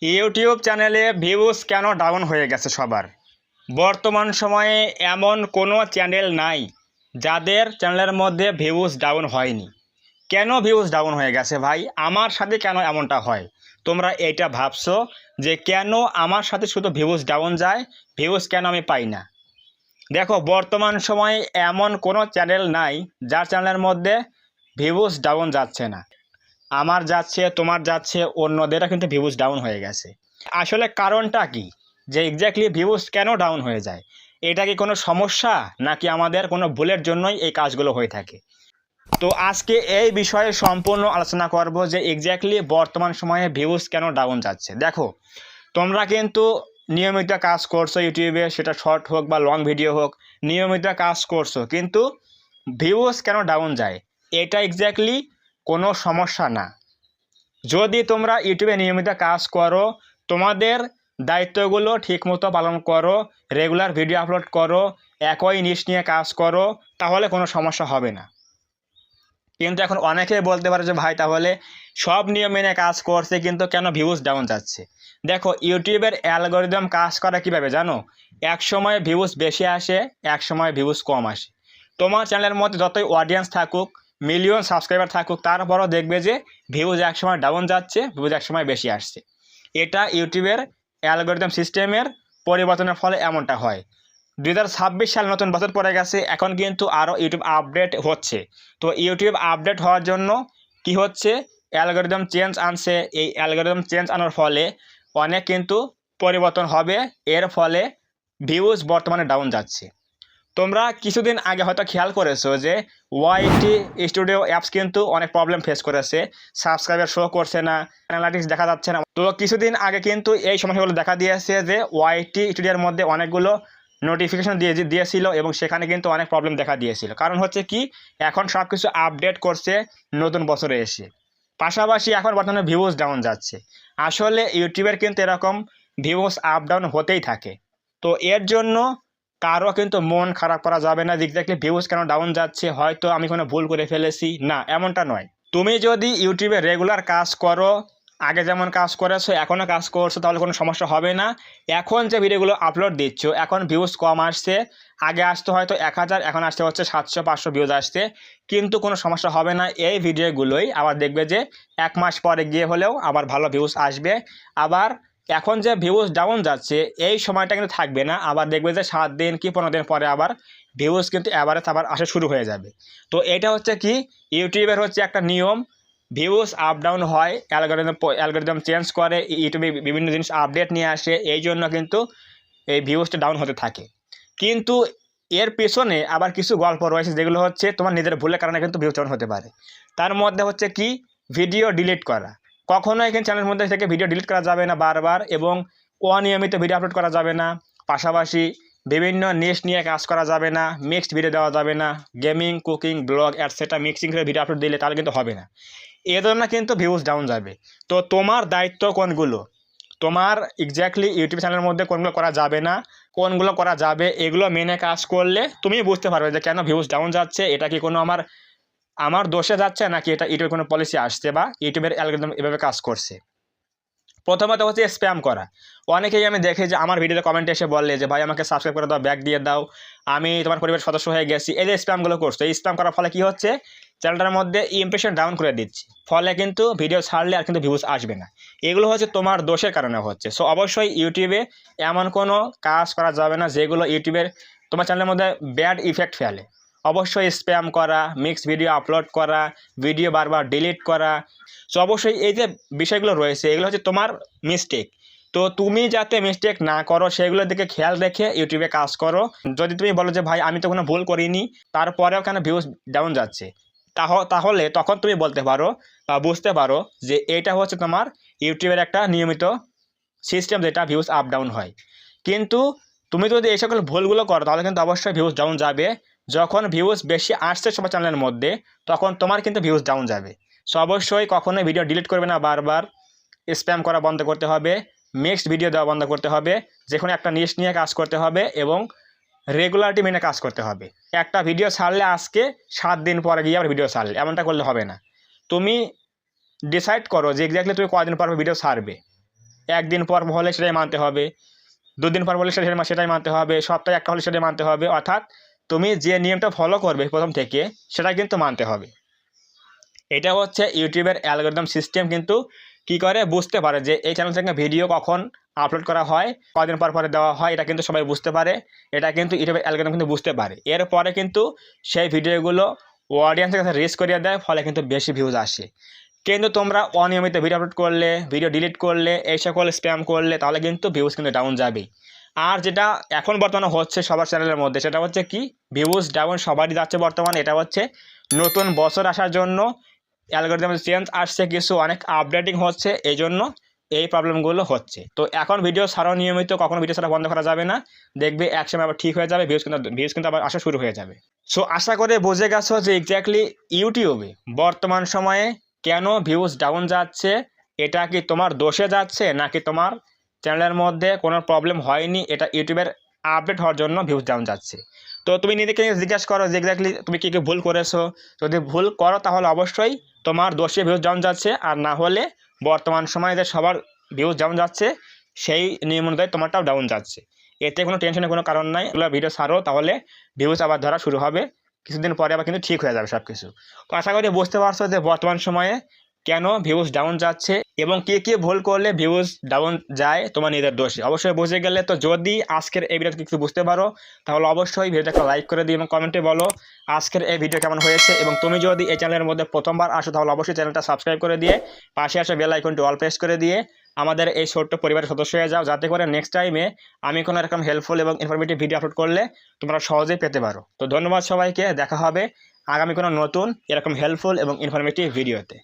YouTube চ্যানেলে views কেন down হয়ে গেছে সবার? বর্তমান সময়ে এমন কোনো চ্যানেল নাই যাদের চ্যানেলের মধ্যে ভিউজ ডাউন হয়নি। কেন ভিউজ ডাউন হয়ে গেছে ভাই? আমার সাথে কেন এমনটা হয়? তোমরা এইটা ভাবছো যে কেন আমার সাথে শুধু ভিউজ ডাউন যায়, ভিউজ কেন আমি পাই না? দেখো, বর্তমান সময়ে এমন কোনো চ্যানেল নাই যার চ্যানেলের মধ্যে ভিউজ ডাউন যাচ্ছে না। আমার যাচ্ছে, তোমার যাচ্ছে, অন্যদেরও কিন্তু ভিউজ ডাউন হয়ে গেছে। আসলে কারণটা কি, যে এক্স্যাক্টলি ভিউজ কেন ডাউন হয়ে যায়? এটা কি কোনো সমস্যা, নাকি আমাদের কোনো ভুলের জন্যই এই কাজগুলো হয়ে থাকে? তো আজকে এই বিষয়ে সম্পূর্ণ আলোচনা করব যে এক্স্যাক্টলি বর্তমান সময়ে ভিউজ কেন ডাউন যাচ্ছে। দেখো, তোমরা কিন্তু নিয়মিত কাজ করছো ইউটিউবে, সেটা শর্ট হোক বা লং ভিডিও হোক, নিয়মিত কাজ করছো, কিন্তু ভিউজ কেন ডাউন যায়? এটা এক্স্যাক্টলি কোনো সমস্যা না। যদি তোমরা ইউটিউবে নিয়মিত কাজ করো, তোমাদের দায়িত্বগুলো ঠিকমতো পালন করো, রেগুলার ভিডিও আপলোড করো, একই নিশ নিয়ে কাজ করো, তাহলে কোনো সমস্যা হবে না। কিন্তু এখন অনেকেই বলতে পারে যে ভাই, তাহলে সব নিয়ম মেনে কাজ করছে কিন্তু কেন ভিউজ ডাউন যাচ্ছে? দেখো, ইউটিউবের অ্যালগরিদম কাজ করে কীভাবে জানো? এক সময় ভিউজ বেশি আসে, এক সময় ভিউজ কম আসে। তোমার চ্যানেলের মধ্যে যতই অডিয়েন্স থাকুক, মিলিয়ন সাবস্ক্রাইবার থাকুক, তারপরও দেখবে যে ভিউজ এক সময় ডাউন যাচ্ছে, ভিউজ এক সময় বেশি আসছে। এটা ইউটিউবের অ্যালগরিদম সিস্টেমের পরিবর্তনের ফলে এমনটা হয়। 2026 সাল নতুন বছর পড়ে গেছে, এখন কিন্তু আরও ইউটিউব আপডেট হচ্ছে। তো ইউটিউব আপডেট হওয়ার জন্য কি হচ্ছে, অ্যালগরিদম চেঞ্জ আনছে। এই অ্যালগরিদম চেঞ্জ আনার ফলে অনেক কিন্তু পরিবর্তন হবে, এর ফলে ভিউজ বর্তমানে ডাউন যাচ্ছে। তোমরা কিছুদিন আগে হয়তো খেয়াল করেছো যে ওয়াইটি স্টুডিও অ্যাপস কিন্তু অনেক প্রবলেম ফেস করেছে, সাবস্ক্রাইবার শো করছে না, অ্যানালাইটিক্স দেখা যাচ্ছে না। তো কিছুদিন আগে কিন্তু এই সমস্যাগুলো দেখা দিয়েছে যে ওয়াইটি স্টুডিওর মধ্যে অনেকগুলো নোটিফিকেশন দিয়েছিল এবং সেখানে কিন্তু অনেক প্রবলেম দেখা দিয়েছিল। কারণ হচ্ছে কি, এখন সব কিছু আপডেট করছে নতুন বছরে এসে, পাশাপাশি এখন বর্তমানে ভিউজ ডাউন যাচ্ছে। আসলে ইউটিউবের কিন্তু এরকম ভিউজ আপ ডাউন হতেই থাকে। তো এর জন্য কারো কিন্তু মন খারাপ করা যাবে না, এক্স্যাক্টলি ভিউজ কেন ডাউন যাচ্ছে, হয়তো আমি কোনো ভুল করে ফেলেছি, না, এমনটা নয়। তুমি যদি ইউটিউবে রেগুলার কাজ করো, আগে যেমন কাজ করেছো এখনও কাজ করছো, তাহলে কোনো সমস্যা হবে না। এখন যে ভিডিওগুলো আপলোড দিচ্ছ, এখন ভিউজ কম আসছে, আগে আসতে হয়তো 1000, এখন আসতে হচ্ছে 700-500 ভিউজ আসছে, কিন্তু কোনো সমস্যা হবে না। এই ভিডিওগুলোই আবার দেখবে যে 1 মাস পরে গিয়ে হলেও আবার ভালো ভিউজ আসবে। আবার এখন যে ভিউজ ডাউন যাচ্ছে, এই সময়টা কিন্তু থাকবে না, আবার দেখবে যে 7 দিন কি 15 দিন পরে আবার ভিউজ কিন্তু অ্যাভারেজ আবার আসা শুরু হয়ে যাবে। তো এটা হচ্ছে কি, ইউটিউবের হচ্ছে একটা নিয়ম, ভিউজ আপ ডাউন হয়, অ্যালগরিদম চেঞ্জ করে, ইউটিউবে বিভিন্ন জিনিস আপডেট নিয়ে আসে, এই জন্য কিন্তু এই ভিউজটা ডাউন হতে থাকে। কিন্তু এর পেছনে আবার কিছু গল্প রয়েছে, যেগুলো হচ্ছে তোমার নিজের ভুলের কারণে কিন্তু ভিউজ ডাউন হতে পারে। তার মধ্যে হচ্ছে কি, ভিডিও ডিলিট করা। কখনোই কিন্তু চ্যানেলের মধ্যে থেকে ভিডিও ডিলিট করা যাবে না বারবার, এবং অনিয়মিত ভিডিও আপলোড করা যাবে না। পাশাপাশি বিভিন্ন নিশ নিয়ে কাজ করা যাবে না, মিক্সড ভিডিও দেওয়া যাবে না, gaming, cooking, blog etcetera mixing করে ভিডিও আপলোড দিলে তাহলে কিন্তু হবে না, এর জন্য কিন্তু ভিউজ ডাউন যাবে। তো তোমার দায়িত্ব কোনগুলো, তোমার এক্স্যাক্টলি ইউটিউব চ্যানেলের মধ্যে কোনগুলো করা যাবে না, কোনগুলো করা যাবে, এগুলো মেনে কাজ করলে তুমি বুঝতে পারবে যে কেন ভিউজ ডাউন যাচ্ছে। এটা কি কোনো আমার আমার দোষে যাচ্ছে, নাকি এটা ইউটিউবের কোনো পলিসি আসছে, বা ইউটিউবের অ্যালগরিদম এভাবে কাজ করছে। প্রথমত হচ্ছে স্প্যাম করা। অনেকেই আমি দেখি যে আমার ভিডিওতে কমেন্টে এসে বললে যে ভাই, আমাকে সাবস্ক্রাইব করে দাও, ব্যাক দিয়ে দাও, আমি তোমার পরিবারের সদস্য হয়ে গেছি। এই যে স্প্যামগুলো করছো, এই স্প্যাম করার ফলে কি হচ্ছে, চ্যানেলটার মধ্যে ইমপ্রেশন ডাউন করে দিচ্ছি, ফলে কিন্তু ভিডিও ছাড়লে আর কিন্তু ভিউজ আসবে না। এগুলো হচ্ছে তোমার দোষের কারণে হচ্ছে। সো অবশ্যই ইউটিউবে এমন কোনো কাজ করা যাবে না যেগুলো ইউটিউবের তোমার চ্যানেলের মধ্যে ব্যাড ইফেক্ট ফেলে। অবশ্যই স্প্যাম করা, মিক্স ভিডিও আপলোড করা, ভিডিও বারবার ডিলিট করা। সো অবশ্যই এই যে বিষয়গুলো রয়েছে, এগুলো হচ্ছে তোমার মিস্টেক। তো তুমি যাতে মিস্টেক না করো, সেগুলোর দিকে খেয়াল রেখে ইউটিউবে কাজ করো। যদি তুমি বলো যে ভাই, আমি তো কোনো ভুল করিনি, তারপরেও কেন ভিউজ ডাউন যাচ্ছে, তাহলে তখন তুমি বলতে পারো বা বুঝতে পারো যে এটা হচ্ছে তোমার ইউটিউবের একটা নিয়মিত সিস্টেম, যেটা ভিউজ আপ ডাউন হয়। কিন্তু তুমি যদি এই সকল ভুলগুলো করো, তাহলে কিন্তু অবশ্যই ভিউজ ডাউন যাবে। যখন ভিউজ বেশি আসছে সবার চ্যানেলের মধ্যে, তখন তোমার কিন্তু ভিউজ ডাউন যাবে। সো অবশ্যই কখনোই ভিডিও ডিলিট করবে না বারবার, স্প্যাম করা বন্ধ করতে হবে, মিক্সড ভিডিও দেওয়া বন্ধ করতে হবে, যে কোনো একটা নিশ নিয়ে কাজ করতে হবে, এবং রেগুলারিটি মেনে কাজ করতে হবে। একটা ভিডিও ছাড়লে আজকে 7 দিন পরে গিয়ে আবার ভিডিও ছাড়লে, এমনটা করলে হবে না। তুমি ডিসাইড করো যে এক্স্যাক্টলি তুমি কদিন পর ভিডিও ছাড়বে, একদিন পর হলে সেটাই মানতে হবে, দুদিন পর বলে সেটাই মানতে হবে, সপ্তাহে একটা হলে সেটাই মানতে হবে। অর্থাৎ তুমি যে নিয়মটা ফলো করবে প্রথম থেকে সেটা কিন্তু মানতে হবে। এটা হচ্ছে ইউটিউবের অ্যালগরিদম সিস্টেম কিন্তু কি করে বুঝতে পারে যে এই চ্যানেল থেকে ভিডিও কখন আপলোড করা হয়, কদিন পর পরে দেওয়া হয়, এটা কিন্তু সবাই বুঝতে পারে। এটা কিন্তু ইউটিউবের অ্যালগরিদম কিন্তু বুঝতে পারে। এরপরে কিন্তু সেই ভিডিওগুলো অডিয়েন্সের কাছে রিচ করিয়ে দেয়, ফলে কিন্তু বেশি ভিউজ আসে। কিন্তু তোমরা অনিয়মিত ভিডিও আপলোড করলে, ভিডিও ডিলিট করলে, এই সকল স্প্যাম করলে, তাহলে কিন্তু ভিউজ কিন্তু ডাউন যাবেই। আর যেটা এখন বর্তমানে হচ্ছে সবার চ্যানেলের মধ্যে, সেটা হচ্ছে কি ভিউজ ডাউন সবারই যাচ্ছে বর্তমানে। এটা হচ্ছে নতুন বছর আসার জন্য অ্যালগরিদম চেঞ্জ আসছে, কিছু অনেক আপডেটিং হচ্ছে, এই জন্য এই প্রবলেমগুলো হচ্ছে। তো এখন ভিডিও ছাড়াও নিয়মিত, কখনো ভিডিও ছাড়া বন্ধ করা যাবে না। দেখবে একসময় আবার ঠিক হয়ে যাবে, ভিউজ কিন্তু আবার আসা শুরু হয়ে যাবে। সো আশা করে বুঝে গেছো যে এক্স্যাক্টলি ইউটিউবে বর্তমান সময়ে কেন ভিউজ ডাউন যাচ্ছে। এটা কি তোমার দোষে যাচ্ছে নাকি তোমার চ্যানেলের মধ্যে কোনো প্রবলেম হয়নি, এটা ইউটিউবের আপডেট হওয়ার জন্য ভিউজ ডাউন যাচ্ছে। তো তুমি নিজেকে জিজ্ঞাসা করো যে এক্স্যাক্টলি তুমি কী কী ভুল করেছো। যদি ভুল করো তাহলে অবশ্যই তোমার দোষে ভিউজ ডাউন যাচ্ছে, আর না হলে বর্তমান সময়ে যে সবার ভিউজ ডাউন যাচ্ছে সেই নিয়ম অনুযায়ী তোমারটাও ডাউন যাচ্ছে। এতে কোনো টেনশনের কোনো কারণ নাই। এগুলো ভিডিও ছাড়ো, তাহলে ভিউজ আবার ধরা শুরু হবে, কিছুদিন পরে আবার কিন্তু ঠিক হয়ে যাবে সব কিছু। তো আশা করি বুঝতে পারছো যে বর্তমান সময়ে কেন ভিউজ ডাউন যাচ্ছে এবং কী কী ভুল করলে ভিউজ ডাউন যায় তোমার নিজের দোষে। অবশ্যই বুঝে গেলে। তো যদি আজকের এই ভিডিওতে কিছু বুঝতে পারো তাহলে অবশ্যই ভিডিওটা লাইক করে দিই এবং কমেন্টে বলো আজকের এই ভিডিও কেমন হয়েছে। এবং তুমি যদি এই চ্যানেলের মধ্যে প্রথমবার আসো তাহলে অবশ্যই চ্যানেলটা সাবস্ক্রাইব করে দিয়ে পাশে আসা বেল আইকনটি অল প্রেস করে দিয়ে আমাদের এই ছোট্ট পরিবারের সদস্য হয়ে যাও, যাতে করে নেক্সট টাইমে আমি কোনো এরকম হেল্পফুল এবং ইনফরমেটিভ ভিডিও আপলোড করলে তোমরা সহজেই পেতে পারো। তো ধন্যবাদ সবাইকে, দেখা হবে আগামী কোনো নতুন এরকম হেল্পফুল এবং ইনফরমেটিভ ভিডিওতে।